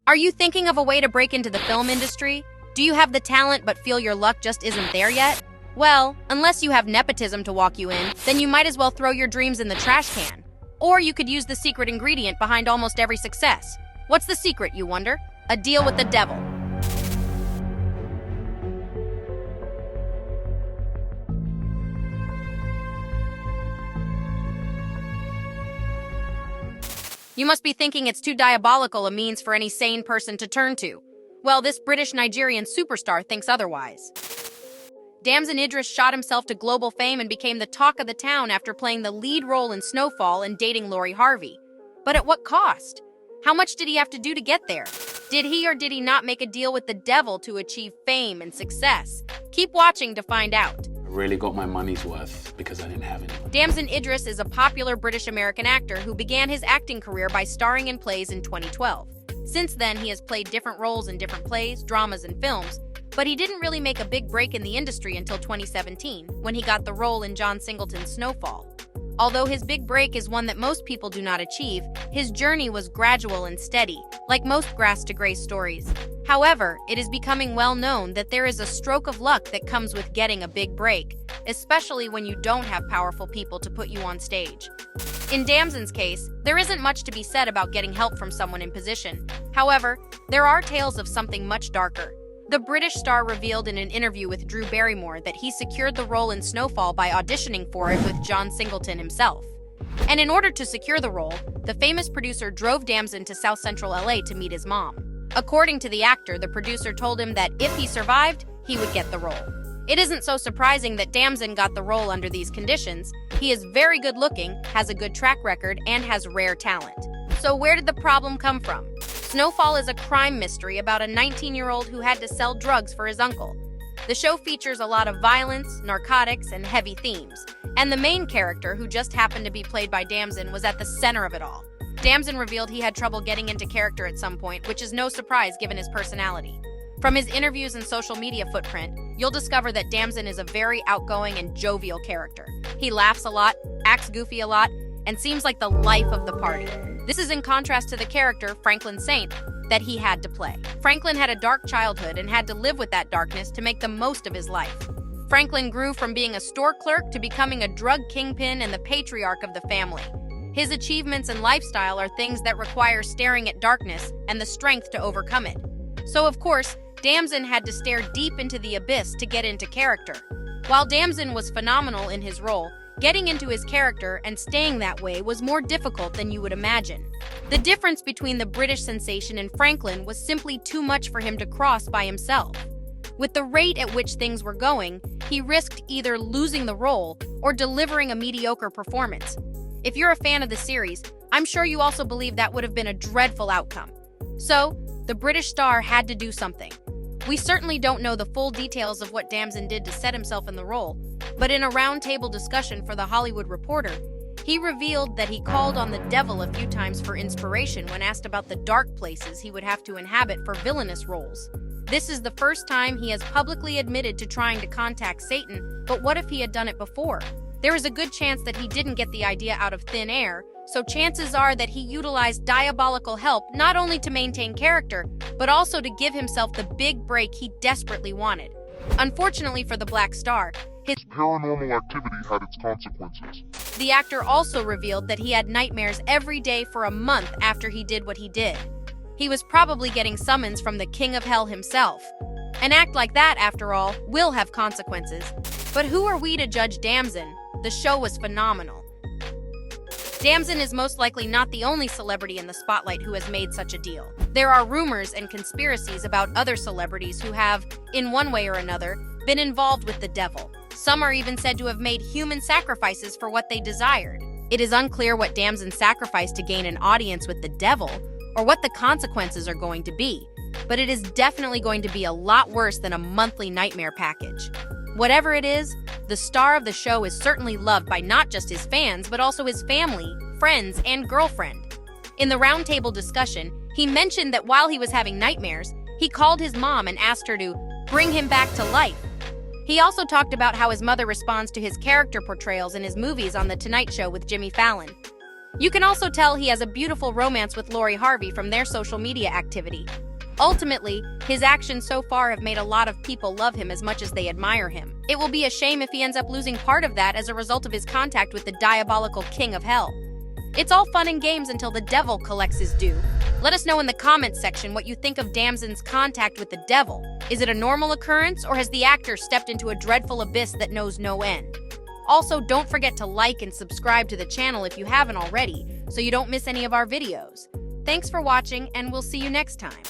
Are you thinking of a way to break into the film industry? Do you have the talent but feel your luck just isn't there yet? Well, unless you have nepotism to walk you in, then you might as well throw your dreams in the trash can. Or you could use the secret ingredient behind almost every success. What's the secret, you wonder? A deal with the devil. You must be thinking it's too diabolical a means for any sane person to turn to. Well, this British-Nigerian superstar thinks otherwise. Damson Idris shot himself to global fame and became the talk of the town after playing the lead role in Snowfall and dating Lori Harvey. But at what cost? How much did he have to do to get there? Did he or did he not make a deal with the devil to achieve fame and success? Keep watching to find out. Really got my money's worth because I didn't have any. Damson Idris is a popular British-American actor who began his acting career by starring in plays in 2012. Since then, he has played different roles in different plays, dramas, and films, but he didn't really make a big break in the industry until 2017, when he got the role in John Singleton's Snowfall. Although his big break is one that most people do not achieve, his journey was gradual and steady, like most grass-to-grace stories. However, it is becoming well known that there is a stroke of luck that comes with getting a big break, especially when you don't have powerful people to put you on stage. In Damson's case, there isn't much to be said about getting help from someone in position. However, there are tales of something much darker. The British star revealed in an interview with Drew Barrymore that he secured the role in Snowfall by auditioning for it with John Singleton himself. And in order to secure the role, the famous producer drove Damson to South Central LA to meet his mom. According to the actor, the producer told him that if he survived, he would get the role. It isn't so surprising that Damson got the role under these conditions. He is very good looking, has a good track record, and has rare talent. So where did the problem come from? Snowfall is a crime mystery about a 19-year-old who had to sell drugs for his uncle. The show features a lot of violence, narcotics, and heavy themes. And the main character, who just happened to be played by Damson, was at the center of it all. Damson revealed he had trouble getting into character at some point, which is no surprise given his personality. From his interviews and social media footprint, you'll discover that Damson is a very outgoing and jovial character. He laughs a lot, acts goofy a lot, and seems like the life of the party. This is in contrast to the character, Franklin Saint, that he had to play. Franklin had a dark childhood and had to live with that darkness to make the most of his life. Franklin grew from being a store clerk to becoming a drug kingpin and the patriarch of the family. His achievements and lifestyle are things that require staring at darkness and the strength to overcome it. So, of course, Damson had to stare deep into the abyss to get into character. While Damson was phenomenal in his role, getting into his character and staying that way was more difficult than you would imagine. The difference between the British sensation and Franklin was simply too much for him to cross by himself. With the rate at which things were going, he risked either losing the role or delivering a mediocre performance. If you're a fan of the series, I'm sure you also believe that would have been a dreadful outcome. So, the British star had to do something. We certainly don't know the full details of what Damson did to set himself in the role, but in a roundtable discussion for The Hollywood Reporter, he revealed that he called on the devil a few times for inspiration when asked about the dark places he would have to inhabit for villainous roles. This is the first time he has publicly admitted to trying to contact Satan, but what if he had done it before? There is a good chance that he didn't get the idea out of thin air, so chances are that he utilized Diabolical Help not only to maintain character, but also to give himself the big break he desperately wanted. Unfortunately for the Black Star, his paranormal activity had its consequences. The actor also revealed that he had nightmares every day for a month after he did what he did. He was probably getting summons from the King of Hell himself. An act like that, after all, will have consequences. But who are we to judge Damson? The show was phenomenal. Damson is most likely not the only celebrity in the spotlight who has made such a deal. There are rumors and conspiracies about other celebrities who have, in one way or another, been involved with the devil. Some are even said to have made human sacrifices for what they desired. It is unclear what Damson sacrificed to gain an audience with the devil, or what the consequences are going to be, but it is definitely going to be a lot worse than a monthly nightmare package. Whatever it is, the star of the show is certainly loved by not just his fans, but also his family, friends, and girlfriend. In the roundtable discussion, he mentioned that while he was having nightmares, he called his mom and asked her to bring him back to life. He also talked about how his mother responds to his character portrayals in his movies on The Tonight Show with Jimmy Fallon. You can also tell he has a beautiful romance with Lori Harvey from their social media activity. Ultimately, his actions so far have made a lot of people love him as much as they admire him. It will be a shame if he ends up losing part of that as a result of his contact with the diabolical king of hell. It's all fun and games until the devil collects his due. Let us know in the comments section what you think of Damson's contact with the devil. Is it a normal occurrence, or has the actor stepped into a dreadful abyss that knows no end? Also, don't forget to like and subscribe to the channel if you haven't already, so you don't miss any of our videos. Thanks for watching, and we'll see you next time.